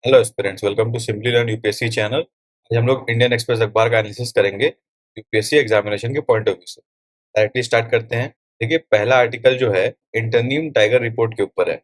Hello aspirants, welcome to simply learn UPSC channel. आज हम लोग इंडियन एक्सप्रेस अखबार का एनालिसिस करेंगे यूपीएससी एग्जामिनेशन के पॉइंट ऑफ व्यू से। डायरेक्टली स्टार्ट करते हैं। देखिए, पहला आर्टिकल जो है इंटरनीम टाइगर रिपोर्ट के ऊपर है।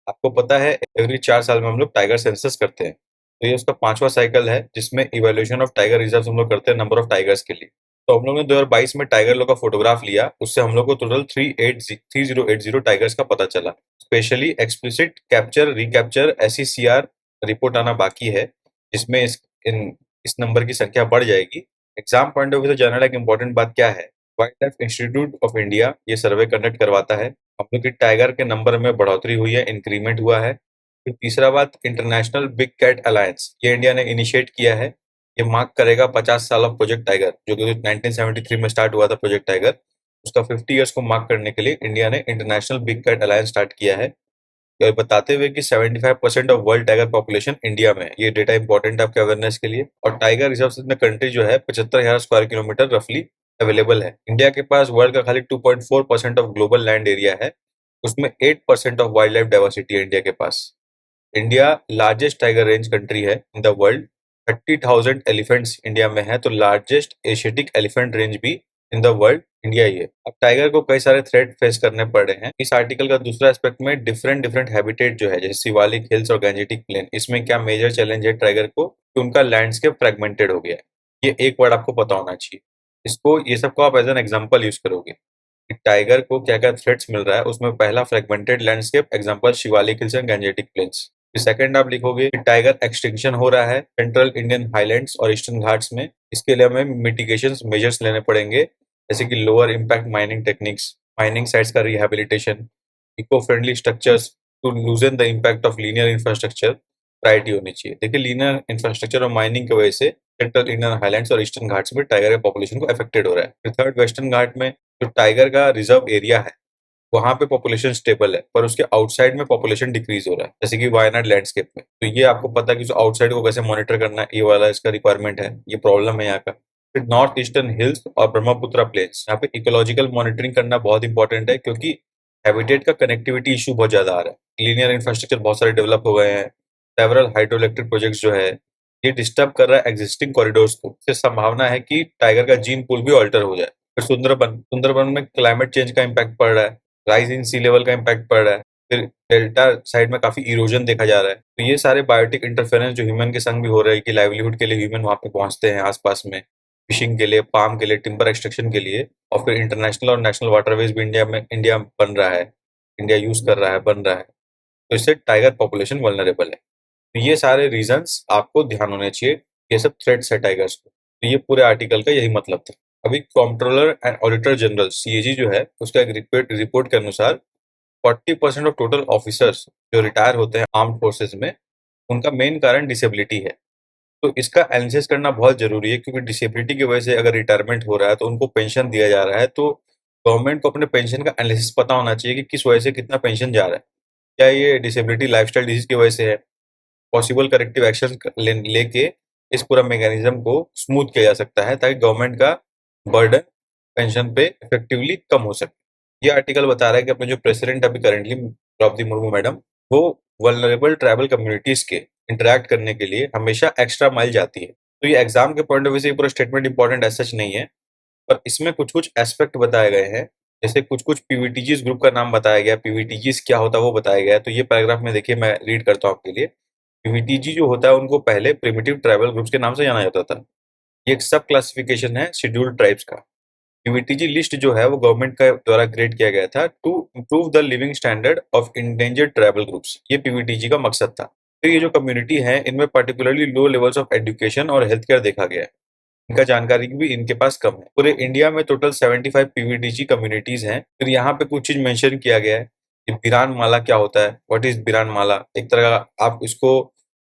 आपको पता है एवरी 4 साल में हम लोग टाइगर सेंसस करते हैं, तो ये उसका पांचवा साइकिल है जिसमें इवेल्युएशन ऑफ टाइगर रिजर्व हम लोग करते हैं नंबर ऑफ टाइगर्स के लिए। तो हम लोग ने 2022 में टाइगर लोग का फोटोग्राफ लिया, उससे हम लोग को टोटल 3080 टाइगर्स का पता चला। Specially explicit capture recapture SECR report आना बाकी है, जिसमें इस नंबर की संख्या बढ़ जाएगी। एग्जाम पॉइंट ऑफ व्यू से जानना एक इंपॉर्टेंट बात क्या है, wild life institute of India ये सर्वे कंडक्ट करवाता है। हम लोग की टाइगर के नंबर में बढ़ोतरी हुई है, इंक्रीमेंट हुआ है। फिर तीसरा बात, इंटरनेशनल बिग कैट अलायंस ये इंडिया ने इनिशिएट किया है। ये मार्क करेगा 50 साल ऑफ प्रोजेक्ट टाइगर, जो कि 1973 में स्टार्ट हुआ था प्रोजेक्ट टाइगर। उसका 50 ईयर्स को मार्क करने के लिए इंडिया ने international big cat alliance start किया है, और बताते हुए कि 75% of world tiger population India में है। ये डेटा इंपॉर्टेंट है आपके अवेयरनेस के लिए। और tiger reserve in the country जो है 75,000 स्क्वायर किलोमीटर रफली अवेलेबल है। इंडिया के पास वर्ल्ड का खाली 2.4% ऑफ ग्लोबल लैंड एरिया है, उसमें 8% ऑफ वाइल्ड लाइफ डाइवर्सिटी है इंडिया के पास। India largest tiger range country है in the world. 30,000 elephants India में है, तो लार्जेस्ट एशियाटिक एलिफेंट रेंज भी इन द वर्ल्ड इंडिया ही है। अब टाइगर को कई सारे थ्रेट फेस करने पड़ रहे हैं। इस आर्टिकल का दूसरा एस्पेक्ट में डिफरेंट डिफरेंट हैबिटेट जो है, जैसे शिवालिक हिल्स और गैंजेटिक प्लेन, इसमें क्या मेजर चैलेंज है टाइगर को कि उनका लैंडस्केप फ्रेगमेंटेड हो गया है। ये एक वर्ड आपको पता होना चाहिए। इसको ये सबको आप एज एन एग्जाम्पल यूज करोगे कि टाइगर को क्या क्या थ्रेट्स मिल रहा है। उसमें पहला fragmented landscape, example Shivalik hills and Gangetic plains. फिर सेकंड आप लिखोगे कि टाइगर एक्सटिंक्शन हो रहा है सेंट्रल इंडियन हाईलैंड्स और ईस्टर्न घाट्स में। इसके लिए हमें मिटिगेशन मेजर्स लेने पड़ेंगे, जैसे कि lower impact mining techniques, mining sites का rehabilitation, eco friendly structures to loosen the impact of linear infrastructure. Priority होनी चाहिए। देखिए, लीनियर इंफ्रास्ट्रक्चर और माइनिंग की वजह से सेंट्रल इंडियन हाईलैंड्स और ईस्टर्न घाट्स में टाइगर के पॉपुलेशन को अफेक्टेड हो रहा है। फिर थर्ड, वेस्टर्न घाट में जो टाइगर का रिजर्व एरिया है वहां पे पॉपुलेशन स्टेबल है, पर उसके आउटसाइड में पॉपुलेशन डिक्रीज हो रहा है, जैसे कि वायनाड लैंडस्केप में। तो ये आपको पता है कि आउटसाइड को कैसे मॉनिटर करना है, ये वाला इसका रिक्वायरमेंट है, ये प्रॉब्लम है यहाँ का। फिर नॉर्थ ईस्टर्न हिल्स और ब्रह्मपुत्र प्लेन्स, यहाँ पे इकोलॉजिकल मॉनिटरिंग करना बहुत इंपॉर्टेंट है, क्योंकि हैबिटेट का कनेक्टिविटी इशू बहुत ज्यादा आ रहा है। लीनियर इंफ्रास्ट्रक्चर बहुत सारे डेवलप हो गए हैं। सेवरल हाइड्रो इलेक्ट्रिक प्रोजेक्ट्स जो है ये डिस्टर्ब कर रहा है एग्जिस्टिंग कॉरिडोर्स को। इससे संभावना है कि टाइगर का जीन पूल भी ऑल्टर हो जाए। फिर सुंदरबन में क्लाइमेट चेंज का इम्पैक्ट पड़ रहा है, राइज इन सी लेवल का इम्पैक्ट पड़ रहा है। फिर डेल्टा साइड में काफी इरोजन देखा जा रहा है। तो ये सारे बायोटिक इंटरफेरेंस जो ह्यूमन के संग भी हो रहा है कि लाइवलीहुड के लिए ह्यूमन वहां पे पहुंचते हैं आसपास में, फिशिंग के लिए, पाम के लिए, टिम्बर एक्सट्रैक्शन के लिए। और फिर इंटरनेशनल और नेशनल वाटरवेज भी इंडिया बन रहा है, इंडिया यूज कर रहा है, बन रहा है। तो इससे टाइगर पॉपुलेशन वल्नरेबल है। तो ये सारे रीजंस आपको ध्यान होने चाहिए। ये सब थ्रेट्स है टाइगर्स को। तो ये पूरे आर्टिकल का यही मतलब था। अभी controller and auditor general CAG जो है उसका एक रिपोर्ट के अनुसार 40% ऑफ टोटल ऑफिसर्स जो रिटायर होते हैं आर्म्ड फोर्सेज में, उनका मेन कारण डिसेबिलिटी है। तो इसका एनालिसिस करना बहुत जरूरी है, क्योंकि डिसेबिलिटी की वजह से अगर रिटायरमेंट हो रहा है तो उनको पेंशन दिया जा रहा है। तो गवर्नमेंट को अपने पेंशन का एनालिसिस पता होना चाहिए कि किस वजह से कितना पेंशन जा रहा है। क्या ये डिसेबिलिटी लाइफस्टाइल डिजीज की वजह से है? पॉसिबल करेक्टिव एक्शन लेके इस पूरा मैकेनिज्म को स्मूथ किया जा सकता है, ताकि गवर्नमेंट का बर्डन पेंशन पे इफेक्टिवली कम हो सके। ये आर्टिकल बता रहा है कि अपने जो प्रेसिडेंट अभी करेंटली द्रौपदी मुर्मू मैडम, वो वल्नरेबल ट्राइबल कम्युनिटीज के इंटरेक्ट करने के लिए हमेशा एक्स्ट्रा माइल जाती है। तो ये एग्जाम के पॉइंट ऑफ व्यू से ये पूरा स्टेटमेंट इंपॉर्टेंट एज सच नहीं है, पर इसमें कुछ कुछ एस्पेक्ट बताए गए हैं। जैसे कुछ कुछ पीवीटीजीज ग्रुप का नाम बताया गया, पीवीटीजीज क्या होता है वो बताया गया है। तो ये पैराग्राफ में देखिए, मैं रीड करता हूँ आपके लिए। पीवीटीजी जो होता है उनको पहले प्रिमिटिव ट्राइबल ग्रुप्स के नाम से जाना जाता था। ये एक सब क्लासिफिकेशन है शेड्यूल्ड ट्राइब्स का। पीवीटीजी लिस्ट जो है वो गवर्नमेंट का द्वारा क्रिएट किया गया था to improve the living standard of endangered tribal groups. ये पीवीटीजी का मकसद था। फिर ये जो कम्युनिटी है इनमें particularly low levels of education और हेल्थ केयर देखा गया है। इनका जानकारी भी इनके पास कम है। पूरे इंडिया में टोटल 75 पीवीटीजी कम्युनिटीज हैं। फिर यहाँ पे कुछ चीज मेंशन किया गया है कि बिरान माला क्या होता है, व्हाट इज बिरान माला। एक तरह का आप इसको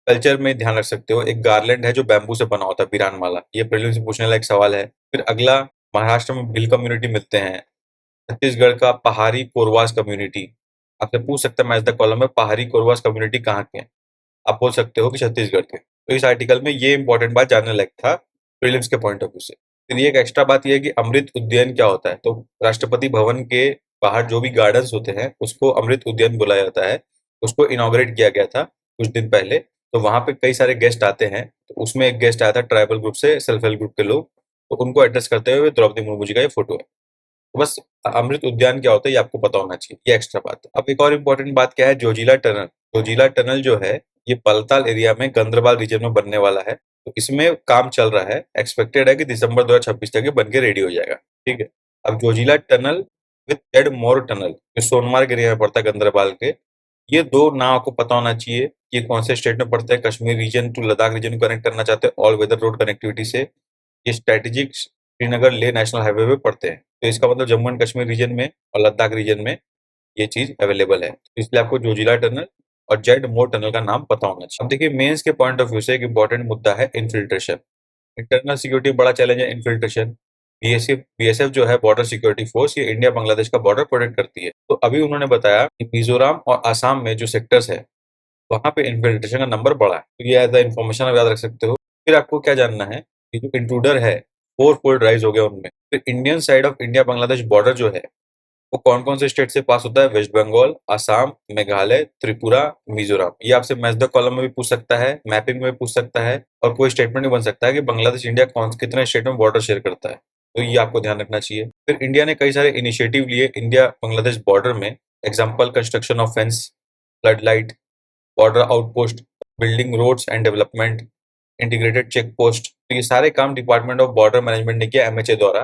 कल्चर में ध्यान रख सकते हो, एक गार्लैंड है जो बैम्बू से बना होता है, बिरान माला। ये प्रीलिम्स से पूछने लायक सवाल है। फिर अगला, महाराष्ट्र में भिल कम्युनिटी मिलते हैं। छत्तीसगढ़ का पहाड़ी कोरवास कम्युनिटी, आपसे पूछ सकता है मैच द कॉलम में पहाड़ी कोरवास कम्युनिटी कहाँ के हैं, आप बोल सकते हो कि छत्तीसगढ़ के। तो इस आर्टिकल में ये इंपॉर्टेंट बात जानने लायक था प्रीलिम्स के पॉइंट ऑफ व्यू से। फिर ये एक एक्स्ट्रा बात ये है कि अमृत उद्यान क्या होता है। तो राष्ट्रपति भवन के बाहर जो भी गार्डन्स होते हैं उसको अमृत उद्यान बुलाया जाता है। उसको इनॉग्रेट किया गया था कुछ दिन पहले। तो वहाँ पे कई सारे गेस्ट आते हैं, तो उसमें एक गेस्ट आया था ट्राइबल ग्रुप से, सेल्फ हेल्प ग्रुप के लोग, तो उनको एड्रेस करते हुए द्रौपदी मुर्मू जी का ये फोटो है। तो बस अमृत उद्यान क्या होता है ये आपको पता होना चाहिए, ये एक्स्ट्रा बात है। अब एक और इम्पोर्टेंट बात क्या है, जोजिला टनल। जोजिला टनल जो है ये पलताल एरिया में गंदरबाल रीजन में बनने वाला है, तो इसमें काम चल रहा है, एक्सपेक्टेड है कि दिसंबर 2026 तक ये बन के रेडी हो जाएगा। ठीक है। अब जोजिला टनल विद एड मोर टनल जो सोनमार्ग एरिया में पड़ता है गंदरबाल के, ये दो नाम आपको पता होना चाहिए कि कौन से स्टेट में पड़ता है। Kashmir region to Ladakh region को कनेक्ट करना चाहते हैं ऑल वेदर रोड कनेक्टिविटी से, ये strategic Srinagar Leh national highway पे पड़ते हैं, तो इसका मतलब जम्मू एंड कश्मीर रीजन में और लद्दाख रीजन में ये चीज अवेलेबल है, तो इसलिए आपको जोजिला टनल और जेड मोर टनल का नाम पता होना चाहिए। अब देखिए मेंस के पॉइंट ऑफ व्यू से एक इंपॉर्टेंट मुद्दा है इन्फिल्ट्रेशन। इंटरनल सिक्योरिटी में बड़ा चैलेंज है इन्फिल्ट्रेशन। बीएसएफ जो है बॉर्डर सिक्योरिटी फोर्स, ये इंडिया बांग्लादेश का बॉर्डर प्रोटेक्ट करती है। तो अभी उन्होंने बताया कि मिजोरम और आसाम में जो सेक्टर्स है वहां पे इन्फिल्ट्रेशन का नंबर बढ़ा है, तो ये एज अ इन्फॉर्मेशन आप याद रख सकते हो। फिर आपको क्या जानना है कि जो इंट्रूडर है 4 फोल्ड राइज हो गया उनमें। फिर Indian side of India Bangladesh border जो है वो कौन कौन से स्टेट से पास होता है, वेस्ट बंगाल, आसाम, मेघालय, त्रिपुरा, मिजोरम। ये आपसे मैच द कॉलम में भी पूछ सकता है, मैपिंग में भी पूछ सकता है, और कोई स्टेटमेंट भी बन सकता है कि बांग्लादेश इंडिया कौन कितने स्टेट में बॉर्डर शेयर करता है, तो ये आपको ध्यान रखना चाहिए। फिर इंडिया ने कई सारे इनिशिएटिव लिए इंडिया बांग्लादेश बॉर्डर में, example construction of fence, flood light, border outpost, building roads and development, integrated check post. तो ये सारे काम डिपार्टमेंट ऑफ बॉर्डर मैनेजमेंट ने किया एमएचए द्वारा,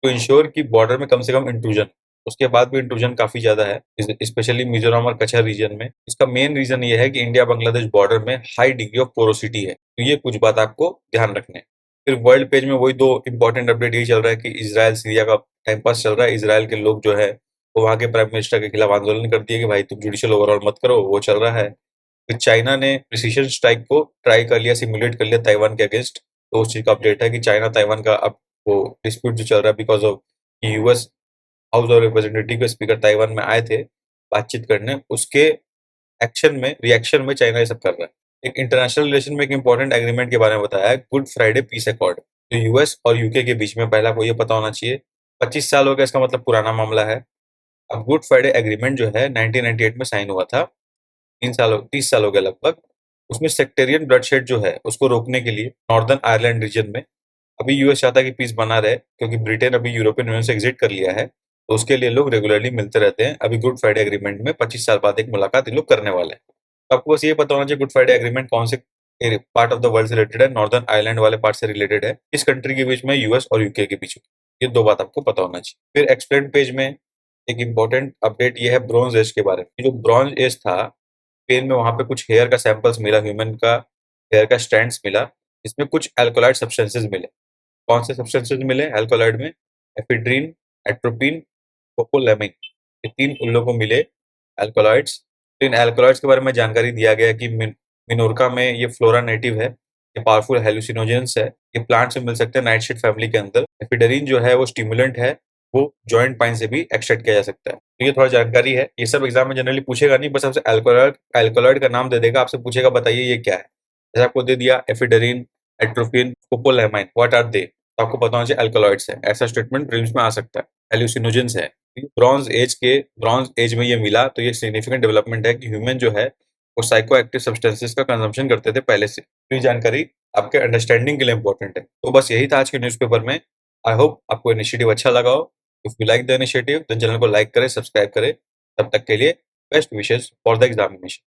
टू इंश्योर कि बॉर्डर में कम से कम इंट्रूजन। उसके बाद भी इंट्रूजन काफी ज्यादा है, स्पेशली मिजोरम और कच्छ रीजन में। इसका मेन रीजन ये है कि इंडिया बांग्लादेश बॉर्डर में हाई डिग्री ऑफ पोरोसिटी है, तो ये कुछ बात आपको ध्यान रखने हैं। फिर वर्ल्ड पेज में वही दो इंपॉर्टेंट अपडेट यही चल रहा है कि इसराइल सीरिया का टाइम पास चल रहा है। इसराइल के लोग जो है वो वहां के प्राइम मिनिस्टर के खिलाफ आंदोलन कर दिए कि भाई तुम जुडिशियल ओवरऑल मत करो, वो चल रहा है। फिर चाइना ने प्रिसीजन स्ट्राइक को ट्राई कर लिया, सिमुलेट कर लिया ताइवान के अगेंस्ट, तो उस चीज का अपडेट है कि चाइना ताइवान का अब वो डिस्प्यूट जो चल रहा है because of US house of representative के स्पीकर ताइवान में आए थे बातचीत करने, उसके एक्शन में रिएक्शन में चाइना ये सब कर रहा है। एक इंटरनेशनल रिलेशन में एक इंपॉर्टेंट एग्रीमेंट के बारे में बताया है, गुड फ्राइडे पीस अकॉर्ड, तो यूएस और यूके के बीच में। पहला को ये पता होना चाहिए 25 साल हो गया, इसका मतलब पुराना मामला है। अब गुड फ्राइडे एग्रीमेंट जो है 1998 में साइन हुआ था, 30 साल हो गए लगभग। उसमें सेक्टेरियन ब्लडशेड जो है उसको रोकने के लिए नॉर्दर्न आयरलैंड रीजन में अभी यूएस चाहता है कि पीस बना रहे, क्योंकि ब्रिटेन अभी यूरोपियन यूनियन से एग्जिट कर लिया है, तो उसके लिए लोग रेगुलरली मिलते रहते हैं। अभी गुड फ्राइडे एग्रीमेंट में 25 साल बाद एक मुलाकात इन लोग करने वाले हैं। तो आपको बस ये पता होना चाहिए गुड फ्राइडे एग्रीमेंट कौन से पार्ट ऑफ द वर्ल्ड से रिलेटेड है, नॉर्दर्न आयरलैंड वाले पार्ट से रिलेटेड है, किस कंट्री के बीच में, यूएस और यूके के बीच में। ये दो बात आपको पता होना चाहिए। फिर एक्सप्लेन पेज में एक इंपॉर्टेंट अपडेट ये है ब्रॉन्ज एज के बारे में। जो ब्रॉन्ज एज था स्पेन में, वहां पे कुछ हेयर का सैंपल्स मिला, ह्यूमन का हेयर का स्ट्रैंड्स मिला, इसमें कुछ अल्कोलाइड सब्सटेंसेस मिले। कौन से सब्सटेंसेस मिले एल्कोलॉइड में, एफिड्रीन, एट्रोपिन, कोपोलैमिन, ये 3 उन लोगों को मिले एल्कोलॉइड्स। तो इन एल्कोलॉइड्स के बारे में जानकारी दिया गया कि मिनोरका में ये फ्लोरा नेटिव है, ये पावरफुल हेलुसिनोजेंस है, ये प्लांट से मिल सकते हैं नाइटशेड फैमिली के अंदर। एफिडरीन जो है वो स्टिमुलेंट है, वो जॉइंट पाइन से भी एक्सट्रैक्ट किया जा सकता है। तो ये थोड़ा जानकारी है, ये सब एग्जाम में जनरली पूछेगा नहीं, बस आपसे एल्कोलॉइड का नाम दे देगा, आपसे पूछेगा बताइए ये क्या है। जैसे आपको दे दिया ephedrine, atropine, कोपोलैमाइन, what are they, तो आपको पता होना चाहिए अल्कलॉइड्स है, ऐसा स्टेटमेंट प्रीलिम्स में आ सकता है। हेलुसिनोजेंस है, ब्रॉन्ज एज में ये मिला, तो ये सिग्निफिकेंट डेवलपमेंट है कि ह्यूमन जो है वो साइको एक्टिव सब्सटेंसेस का कंजम्पशन करते थे पहले से। तो ये जानकारी आपके अंडरस्टैंडिंग के लिए इंपॉर्टेंट है। तो बस यही था आज के न्यूज़पेपर में। आई होप आपको इनिशिएटिव अच्छा लगा हो। If you like the initiative then channel को लाइक करें, सब्सक्राइब करें। तब तक के लिए best wishes for the examination.